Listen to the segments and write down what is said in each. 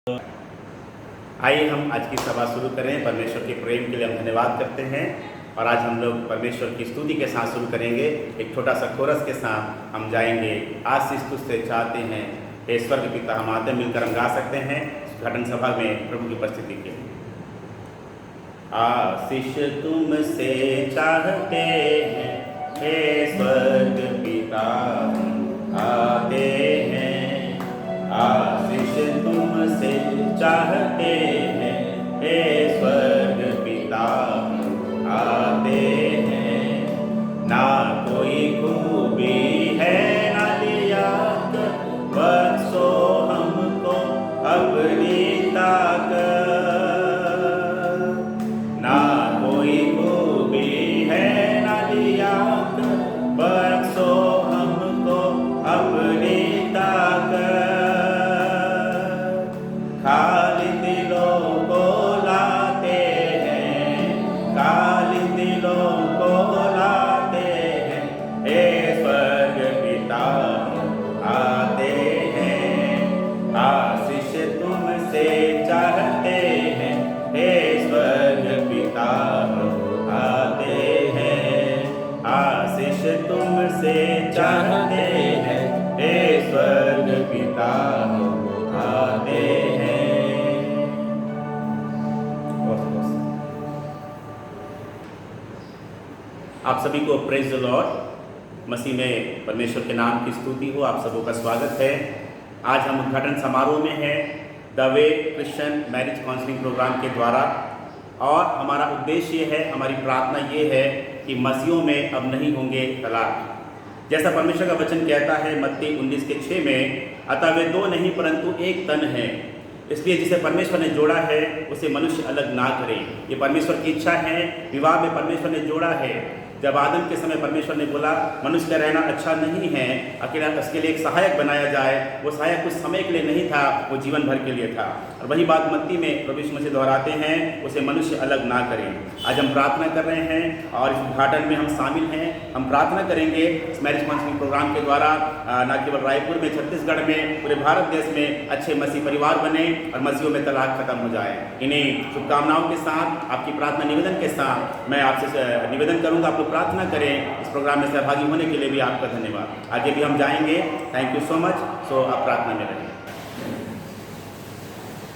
आइए हम आज की सभा शुरू करें। परमेश्वर के प्रेम के लिए हम धन्यवाद करते हैं और आज हम लोग परमेश्वर की स्तुति के साथ शुरू करेंगे। एक छोटा सा कोरस के साथ हम जाएंगे। आशीष तुझसे चाहते हैं हे स्वर्ग पिता। हम आते मिलकर हम गा सकते हैं उद्घाटन सभा में प्रभु की उपस्थिति के लिए। आशीष तुमसे चाहते हैं हे स्वर्ग पिता, आते हैं। आशीष तुमसे चाहते हैं हे स्वर्ग पिता, आते हैं। ना कोई खूबी है ना लियाकत, बख्शो हमको अपनी ताकत। ना कोई खूबी है ना लियाकत, बख्शो हमको अपनी ताकत। खाली दिलों को लाते हैं, खाली दिलों को लाते हैं हे स्वर्ग पिता, आते हैं। आशीष तुमसे चाहते हैं हे स्वर्ग पिता, आते हैं। आशीष तुमसे चाहते हैं हे स्वर्ग पिता, आते हैं। आप सभी को प्रेज द लॉर्ड। मसीह में परमेश्वर के नाम की स्तुति हो। आप सबों का स्वागत है। आज हम उद्घाटन समारोह में हैं the way Christian marriage counselling programme के द्वारा, और हमारा उद्देश्य ये है, हमारी प्रार्थना ये है कि मसीहों में अब नहीं होंगे तलाक। जैसा परमेश्वर का वचन कहता है मत्ती 19:6 में, अतः वे दो नहीं परंतु एक तन है। इसलिए जिसे परमेश्वर ने जोड़ा है उसे मनुष्य अलग ना करे। ये परमेश्वर की इच्छा है। विवाह में परमेश्वर ने जोड़ा है। जब आदम के समय परमेश्वर ने बोला मनुष्य का रहना अच्छा नहीं है, अकेला उसके लिए एक सहायक बनाया जाए, वो सहायक कुछ समय के लिए नहीं था, वो जीवन भर के लिए था। और वही बात मत्ती में प्रभु यीशु मसीह दोहराते हैं, उसे मनुष्य अलग ना करें। आज हम प्रार्थना कर रहे हैं और इस उद्घाटन में हम शामिल हैं। हम प्रार्थना करेंगे इस मैरिज काउंसलिंग प्रोग्राम के द्वारा न केवल रायपुर में, छत्तीसगढ़ में, पूरे भारत देश में अच्छे मसीह परिवार बने और मसीहों में तलाक खत्म हो जाए। इन्हीं शुभकामनाओं के साथ, आपकी प्रार्थना निवेदन के साथ मैं आपसे निवेदन करूंगा आप लोग प्रार्थना करें। इस प्रोग्राम में सहभागी होने के लिए भी आपका धन्यवाद। आगे भी हम जाएंगे। Thank you so much. So आप प्रार्थना में रहें।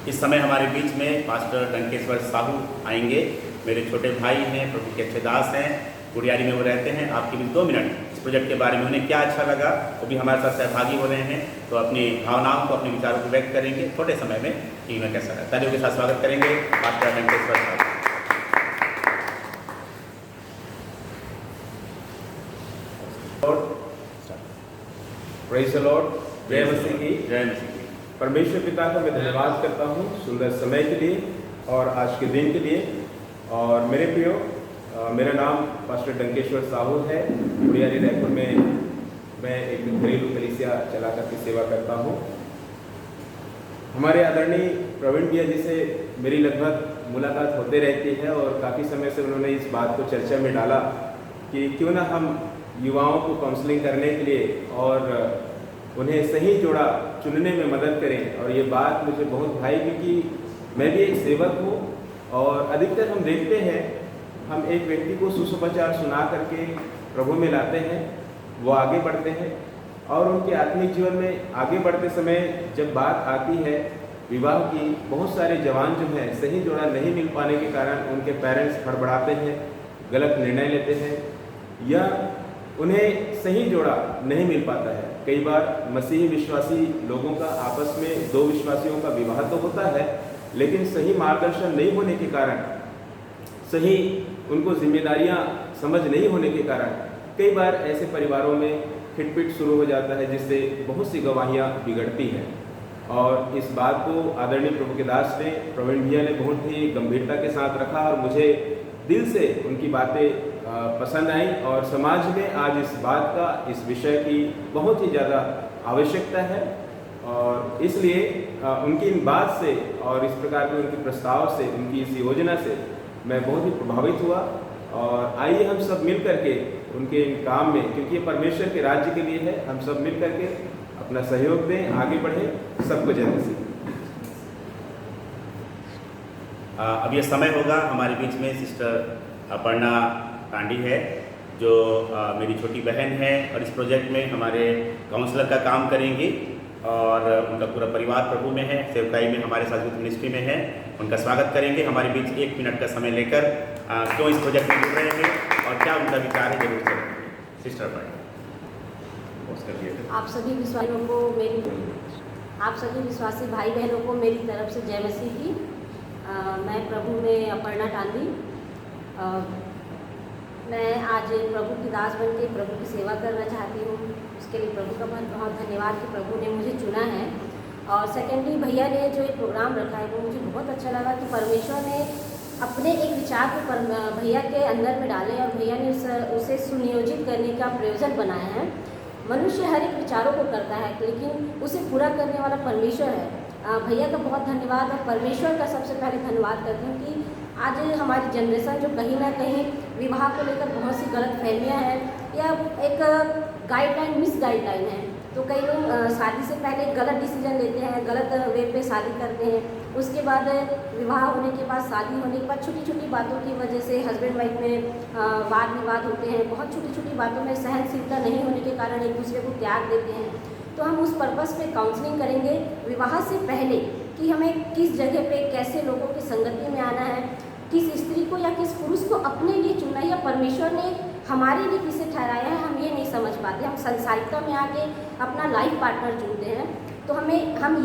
इस समय हमारे बीच में पास्टर डंकेश्वर साहू आएंगे। मेरे छोटे भाई हैं, प्रभु के अच्छे दास हैं, गुड़ियारी में वो रहते हैं। आपके भी 2 मिनट इस प्रोजेक्ट के बारे में उन्हें क्या अच्छा लगा वो भी हमारे साथ सहभागी हो रहे हैं, तो अपनी भावनाओं को, अपने विचारों को व्यक्त करेंगे छोटे समय में कि उन्हें कैसा है। तालियों के साथ स्वागत करेंगे pastor Dunkeshwar Sahu. Praise the lord. जय मसीह की। जय मसीह की। परमेश्वर पिता का मैं धन्यवाद करता हूँ सुंदर समय के लिए और आज के दिन के लिए। और मेरे प्रियो, मेरा नाम पास्टर डंकेश्वर साहू है। गुड़ियारी रायपुर में मैं एक घरेलू कलीसिया चला करके सेवा करता हूँ। हमारे आदरणीय प्रवीण भैया जी से मेरी लगभग मुलाकात होते रहती है और काफ़ी समय से उन्होंने इस बात को चर्चा में डाला कि क्यों ना हम युवाओं को काउंसलिंग करने के लिए और उन्हें सही जोड़ा चुनने में मदद करें। और ये बात मुझे बहुत भाई, क्योंकि मैं भी एक सेवक हूँ और अधिकतर हम देखते हैं हम एक व्यक्ति को सुसमाचार सुना करके प्रभु में लाते हैं, वो आगे बढ़ते हैं और उनके आत्मिक जीवन में आगे बढ़ते समय जब बात आती है विवाह की, बहुत सारे जवान जो हैं सही जोड़ा नहीं मिल पाने के कारण उनके पेरेंट्स हड़बड़ाते हैं, गलत निर्णय लेते हैं या उन्हें सही जोड़ा नहीं मिल पाता है। कई बार मसीही विश्वासी लोगों का आपस में 2 विश्वासियों का विवाह तो होता है, लेकिन सही मार्गदर्शन नहीं होने के कारण, सही उनको जिम्मेदारियां समझ नहीं होने के कारण कई बार ऐसे परिवारों में खिटपिट शुरू हो जाता है, जिससे बहुत सी गवाहियाँ बिगड़ती हैं। और इस बात को आदरणीय प्रभु के दास ने, प्रवीण भैया ने बहुत ही गंभीरता के साथ रखा और मुझे दिल से उनकी बातें पसंद आई। और समाज में आज इस बात का, इस विषय की बहुत ही ज़्यादा आवश्यकता है और इसलिए उनकी इन बात से और इस प्रकार के उनके प्रस्ताव से, उनकी इस योजना से मैं बहुत ही प्रभावित हुआ। और आइए हम सब मिल करके उनके काम में, क्योंकि ये परमेश्वर के राज्य के लिए है, हम सब मिल करके अपना सहयोग दें, आगे बढ़ें। सबको जय मसीह। अब ये समय होगा, हमारे बीच में सिस्टर अपर्णा टांडी है जो मेरी छोटी बहन है और इस प्रोजेक्ट में हमारे काउंसलर का काम करेंगी और उनका पूरा परिवार प्रभु में है, सेवकाई में हमारे साथ यूथ मिनिस्ट्री में है। उनका स्वागत करेंगे हमारे बीच 1 मिनट का समय लेकर क्यों इस प्रोजेक्ट में जुड़ रहे हैं और क्या उनका विचार है जरूर करेंगे। सिस्टर अपर्णा। आप सभी विश्वासी भाई बहनों को मेरी तरफ से जय मसीह की। मैं प्रभु में अपर्णा टांडी। मैं आज प्रभु की दास बन के प्रभु की सेवा करना चाहती हूँ। उसके लिए प्रभु का बहुत बहुत धन्यवाद कि प्रभु ने मुझे चुना है। और सेकेंडली भैया ने जो एक प्रोग्राम रखा है वो मुझे बहुत अच्छा लगा कि परमेश्वर ने अपने एक विचार को भैया के अंदर में डाले और भैया ने उसे सुनियोजित करने का प्रयोजन बनाया है। मनुष्य हर एक विचारों को करता है लेकिन उसे पूरा करने वाला परमेश्वर है। भैया का बहुत धन्यवाद और परमेश्वर का सबसे पहले धन्यवाद करती हूँ कि आज हमारी जनरेशन जो कहीं ना कहीं विवाह को लेकर बहुत सी गलत फहमियाँ हैं या एक गाइडलाइन मिस गाइडलाइन है। तो कई लोग शादी से पहले गलत डिसीजन लेते हैं, गलत वे पे शादी करते हैं। उसके बाद विवाह होने के बाद, शादी होने के बाद छोटी छोटी बातों की वजह से हस्बैंड वाइफ में वाद विवाद होते हैं। बहुत छोटी छोटी बातों में सहनशीलता नहीं होने के कारण एक दूसरे को त्याग देते हैं। तो हम उस पर्पस पे काउंसलिंग करेंगे विवाह से पहले कि हमें किस जगह पे कैसे लोगों की संगति में आना है, किस स्त्री को या किस पुरुष को अपने लिए चुनना है या परमेश्वर ने हमारे लिए किसे ठहराया है, हम ये नहीं समझ पाते। हम संसारिकता में आके अपना लाइफ पार्टनर चुनते हैं। तो हम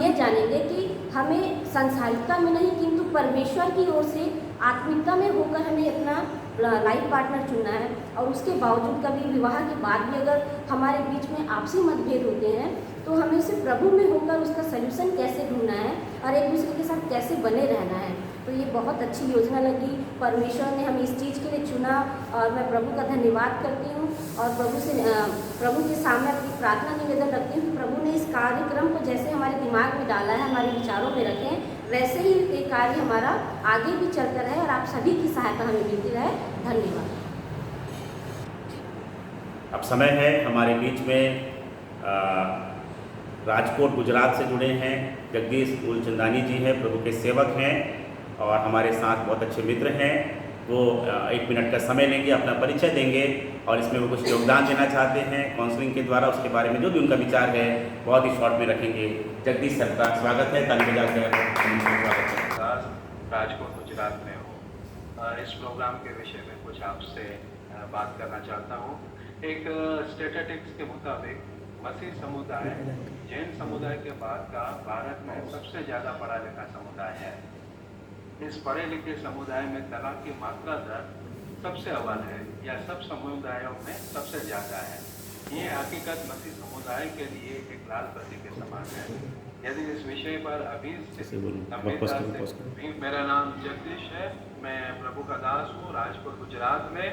ये जानेंगे कि हमें संसारिकता में नहीं किंतु परमेश्वर की ओर से आत्मिकता में होकर हमें अपना लाइफ पार्टनर चुनना है। और उसके बावजूद कभी विवाह के बाद भी अगर हमारे बीच में आपसी मतभेद होते हैं तो हमें उसे प्रभु में होकर उसका सल्यूशन कैसे ढूंढना है और एक दूसरे के साथ कैसे बने रहना है। तो ये बहुत अच्छी योजना लगी। परमेश्वर ने हमें इस चीज़ के लिए चुना और मैं प्रभु का धन्यवाद करती हूँ और प्रभु के सामने अपनी प्रार्थना निवेदन रखती हूँ। प्रभु ने इस कार्यक्रम को जैसे हमारे दिमाग में डाला है, हमारे विचारों में रखे हैं, वैसे ही ये कार्य हमारा आगे भी चलता रहे और आप सभी की सहायता हमें मिलती रहे। धन्यवाद। अब समय है हमारे बीच में राजकोट गुजरात से जुड़े हैं जगदीश उलचंदानी जी हैं, प्रभु के सेवक हैं और हमारे साथ बहुत अच्छे मित्र हैं। वो 1 मिनट का समय लेंगे, अपना परिचय देंगे और इसमें वो कुछ योगदान देना चाहते हैं काउंसलिंग के द्वारा। उसके बारे में जो भी उनका विचार है बहुत ही शॉर्ट में रखेंगे। जगदीश सर का स्वागत है। ताली बजाकर राजकोट गुजरात में हूँ। इस प्रोग्राम के विषय में कुछ आपसे बात करना चाहता हूँ। एक स्टैटिस्टिक्स के मुताबिक मसीह समुदाय जैन समुदाय के बाद का भारत में सबसे ज़्यादा पढ़ा लिखा समुदाय है। इस पढ़े लिखे समुदाय में तलाक की मात्रा दर सबसे अव्वल है या सब समुदायों में सबसे ज़्यादा है। ये हकीकत मसीह समुदाय के लिए एक लाल बत्ती के समान है। यदि इस विषय पर अभी मेरा नाम जगदीश है, मैं प्रभु का दास हूँ राजकोट गुजरात में।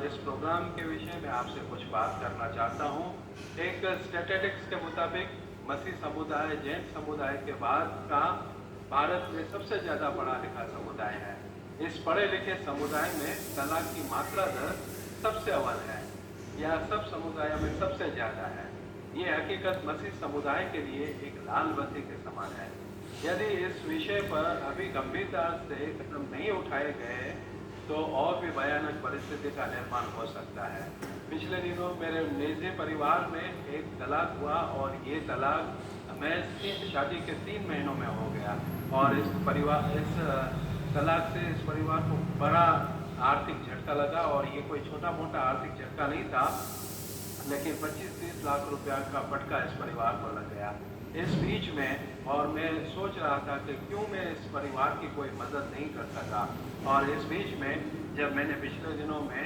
इस प्रोग्राम के विषय में आपसे कुछ बात करना चाहता हूँ। एक स्टैटिस्टिक्स के मुताबिक मसीह समुदाय जैन समुदाय के बाद का भारत में सबसे ज़्यादा पढ़ा लिखा समुदाय है। इस पढ़े लिखे समुदाय में तलाक की मात्रा दर सबसे अव्वल है या सब समुदायों में सबसे ज़्यादा है। ये हकीकत मसीह समुदाय के लिए एक लाल बत्ती के समान है। यदि इस विषय पर अभी गंभीरता से कदम नहीं उठाए गए तो और भी भयानक परिस्थिति का निर्माण हो सकता है। पिछले दिनों मेरे निजी परिवार में एक तलाक हुआ और ये तलाक मैं शादी के 3 महीनों में हो गया और इस तलाक से इस परिवार को बड़ा आर्थिक झटका लगा। और ये कोई छोटा मोटा आर्थिक झटका नहीं था, लेकिन 25-30 लाख रुपया का फटका इस परिवार को लग गया। इस बीच में और मैं सोच रहा था कि क्यों मैं इस परिवार की कोई मदद नहीं कर सका। और इस बीच में जब मैंने पिछले दिनों में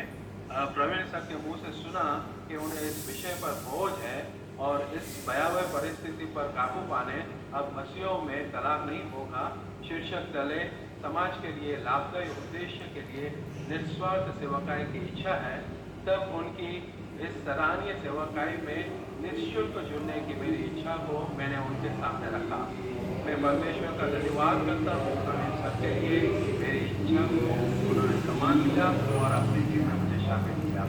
प्रवीण सर के मुँह से सुना कि उन्हें इस विषय पर बोझ है और इस भयावह परिस्थिति पर काबू पाने अब मसीहों में तलाक नहीं होगा शीर्षक तले समाज के लिए लाभदायी उद्देश्य के लिए निस्वार्थ सेवकाई की इच्छा है, तब उनकी इस सराहनीय सेवकाई में निःशुल्क जुड़ने की मेरी इच्छा को मैंने उनके सामने रखा। मैं परमेश्वर का धन्यवाद करता हूँ प्रवीण सर के लिए मेरी इच्छा को उन्होंने सम्मान दिया और अपने जीवन में मुझे शामिल किया।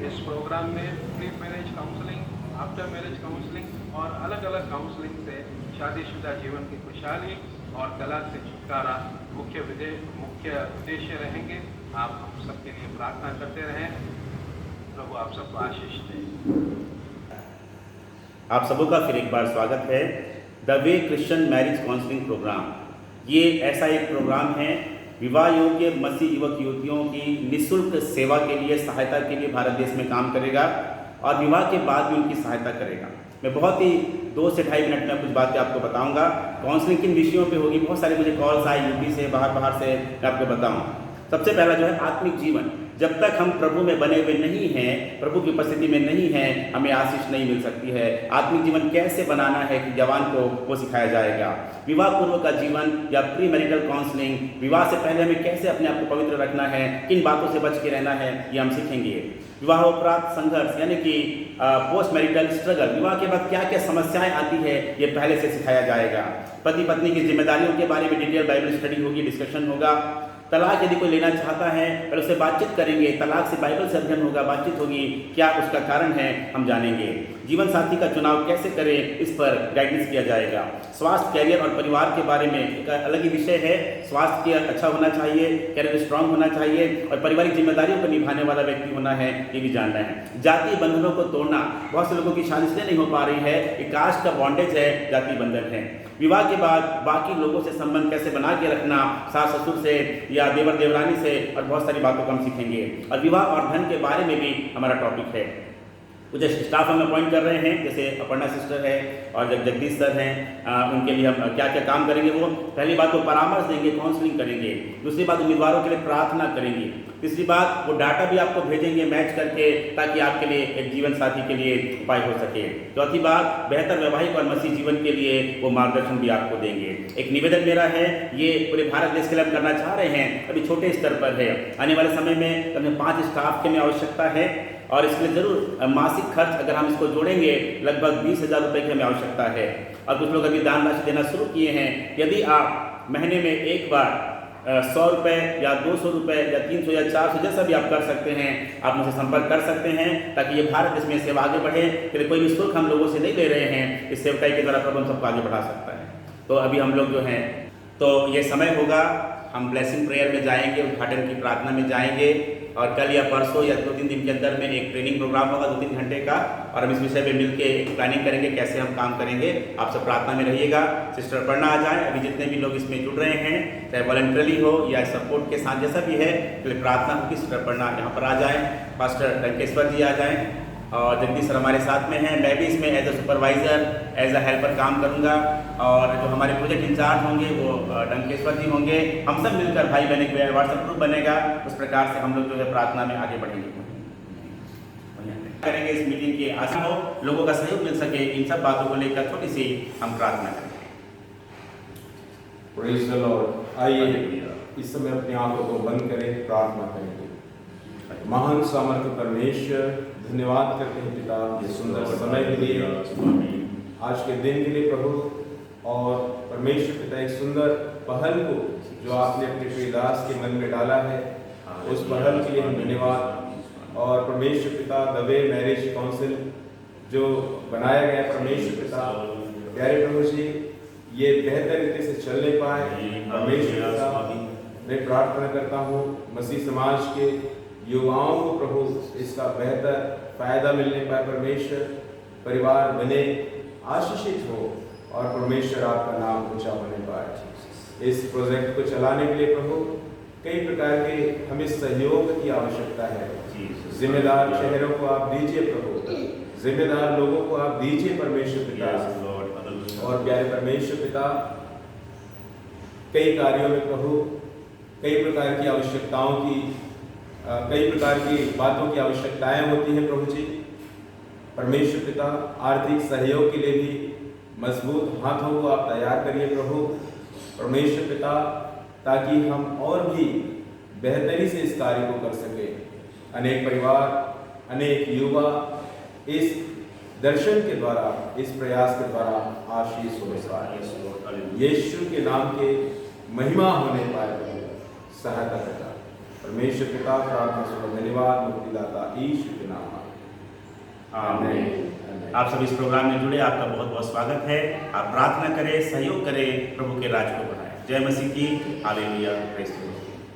इस प्रोग्राम में pre marriage counselling, after marriage counselling और अलग अलग काउंसलिंग से शादीशुदा जीवन की खुशहाली और गलत से छुटकारा मुख्य उद्देश्य रहेंगे। आप हम सबके लिए प्रार्थना करते रहें। प्रभु आप सबको आशीष दें। आप सबों का फिर एक बार स्वागत है the way Christian marriage counselling programme. ये ऐसा एक प्रोग्राम है विवाह योग्य मसीह युवक युवतियों की निःशुल्क सेवा के लिए, सहायता के लिए भारत देश में काम करेगा और विवाह के बाद भी उनकी सहायता करेगा। मैं बहुत ही 2 से 2.5 मिनट में कुछ बातें आपको बताऊंगा। काउंसलिंग किन विषयों पे होगी, बहुत सारे मुझे कॉल्स आए यूपी से, बाहर से, मैं आपको बताऊं। सबसे पहला जो है आत्मिक जीवन। जब तक हम प्रभु में बने हुए नहीं हैं, प्रभु की उपस्थिति में नहीं हैं, हमें आशीष नहीं मिल सकती है। आत्मिक जीवन कैसे बनाना है कि जवान को वो सिखाया जाएगा। विवाह पूर्व का जीवन या प्री मैरिटल काउंसलिंग, विवाह से पहले हमें कैसे अपने आप को पवित्र रखना है, किन बातों से बच के रहना है, ये हम सीखेंगे। विवाह उपरांत संघर्ष यानी कि पोस्ट मैरिटल स्ट्रगल, विवाह के बाद क्या क्या समस्याएं आती है, ये पहले से सिखाया जाएगा। पति पत्नी की जिम्मेदारियों के बारे में डिटेल बाइबल स्टडी होगी, डिस्कशन होगा। तलाक यदि कोई लेना चाहता है पहले उससे बातचीत करेंगे, तलाक से बाइबल से अध्ययन होगा, बातचीत होगी, क्या उसका कारण है हम जानेंगे। जीवन साथी का चुनाव कैसे करें, इस पर गाइडेंस किया जाएगा। स्वास्थ्य, कैरियर और परिवार के बारे में एक अलग ही विषय है। स्वास्थ्य अच्छा होना चाहिए, कैरियर स्ट्रांग होना चाहिए और पारिवारिक जिम्मेदारियों को निभाने वाला व्यक्ति होना है, ये भी जानना है। जातीय बंधनों को तोड़ना, बहुत से लोगों की शादी इसलिए नहीं हो पा रही है कि कास्ट का बॉन्डेज है, जातीय बंधन है। विवाह के बाद बाकी लोगों से संबंध कैसे बना के रखना, सास ससुर से या देवर देवरानी से, और बहुत सारी बातों को हम सीखेंगे। और विवाह और धन के बारे में भी हमारा टॉपिक है। कुछ स्टाफ हम अपॉइंट कर रहे हैं, जैसे अपर्णा सिस्टर है और जगदीश सर हैं, उनके लिए हम क्या क्या काम करेंगे। वो पहली बात वो परामर्श देंगे, काउंसलिंग करेंगे। दूसरी बात उम्मीदवारों के लिए प्रार्थना करेंगे। तीसरी बात वो डाटा भी आपको भेजेंगे मैच करके, ताकि आपके लिए एक जीवन साथी के लिए उपाय हो सके। चौथी बात बेहतर वैवाहिक और मसीह जीवन के लिए वो मार्गदर्शन भी आपको देंगे। एक निवेदन मेरा है, ये पूरे भारत देश के लिए हम करना चाह रहे हैं, अभी छोटे स्तर पर है। आने वाले समय में हमें 5 स्टाफ की आवश्यकता है और इसके लिए जरूर मासिक खर्च अगर हम इसको जोड़ेंगे लगभग 20,000 रुपये की हमें आवश्यकता है। और कुछ लोग अभी दान राशि देना शुरू किए हैं। यदि आप महीने में एक बार 100 रुपये या 200 रुपये या 300 या 400 जैसा भी आप कर सकते हैं, आप मुझसे संपर्क कर सकते हैं, ताकि ये भारत देश में सेवा आगे बढ़े। फिर कोई भी शुल्क हम लोगों से नहीं ले रहे हैं, इस सेवकाई के द्वारा प्रभु हम सबको आगे बढ़ा सकता है। तो अभी हम लोग जो हैं, तो ये समय होगा, हम ब्लेसिंग प्रेयर में जाएंगे, उद्घाटन की प्रार्थना में जाएंगे और कल या परसों या 2-3 दिन के अंदर में एक ट्रेनिंग प्रोग्राम होगा 2-3 घंटे का, और हम इस विषय पे मिलके एक प्लानिंग करेंगे कैसे हम काम करेंगे। आप सब प्रार्थना में रहिएगा। सिस्टर अपर्णा आ जाएं। अभी जितने भी लोग इसमें जुड़ रहे हैं, चाहे वॉलंटरली हो या सपोर्ट के साथ जैसा भी है, तो प्रार्थना होगी। सिस्टर अपर्णा यहाँ पर आ जाएँ, पास्टर डंकेश्वर जी आ जाएँ और जगदीश सर हमारे साथ में हैं। मैं भी इसमें as a supervisor, as a helper काम करूँगा और जो हमारे प्रोजेक्ट इंचार्ज होंगे वो डंकेश्वर जी होंगे। हम सब मिलकर भाई बहन के व्हाट्सएप ग्रुप बनेगा, उस प्रकार से हम लोग जो है प्रार्थना में आगे बढ़ेंगे करेंगे। इस मीटिंग की आशा हो लोगों का सहयोग मिल सके, इन सब बातों को लेकर थोड़ी सी हम प्रार्थना करेंगे। Praise the Lord. आइए इस समय अपनी आंखों को बंद करें, प्रार्थना करेंगे। महान सामर्थ्य परमेश्वर, धन्यवाद करते हैं पिता ये सुंदर समय के लिए, आज के दिन के लिए प्रभु। और परमेश्वर पिता एक सुंदर पहल को जो आपने अपने प्रिय दास के मन में डाला है, उस पहल के लिए हम धन्यवाद। और परमेश्वर पिता द वे मैरिज काउंसिल जो बनाया गया परमेश्वर पिता, प्यारे प्रभु जी, ये बेहतर रीति से चलने पाए। परमेश्वर पिता मैं प्रार्थना करता हूँ मसीह समाज के युवाओं को प्रभु इसका बेहतर फायदा मिलने पाए। परमेश्वर परिवार बने, आशीषित हो और परमेश्वर आपका नाम ऊंचा होने पाए। इस प्रोजेक्ट को चलाने के लिए प्रभु कई प्रकार के हमें सहयोग की आवश्यकता है। जिम्मेदार चेहरों को आप दीजिए प्रभु, जिम्मेदार लोगों को आप दीजिए परमेश्वर पिता। और प्यारे परमेश्वर पिता, कई कार्यों में प्रभु कई प्रकार की आवश्यकताओं की, कई प्रकार की बातों की आवश्यकताएं होती हैं प्रभु जी। परमेश्वर पिता, आर्थिक सहयोग के लिए भी मजबूत हाथों को आप तैयार करिए प्रभु परमेश्वर पिता, ताकि हम और भी बेहतरी से इस कार्य को कर सके। अनेक परिवार, अनेक युवा इस दर्शन के द्वारा, इस प्रयास के द्वारा आशीष हो पाए। यीशु के नाम के महिमा होने पाए, सहायता करता परमेश्वर पिता। प्रार्थना सुनो, धन्यवाद मुक्तिदाता यीशु के नाम में, आमीन। आप सब इस प्रोग्राम में जुड़े, आपका बहुत बहुत स्वागत है। आप प्रार्थना करें, सहयोग करें, प्रभु के राज को बढ़ाएं। जय मसीह की, हालेलुया, प्रेज़ द लॉर्ड।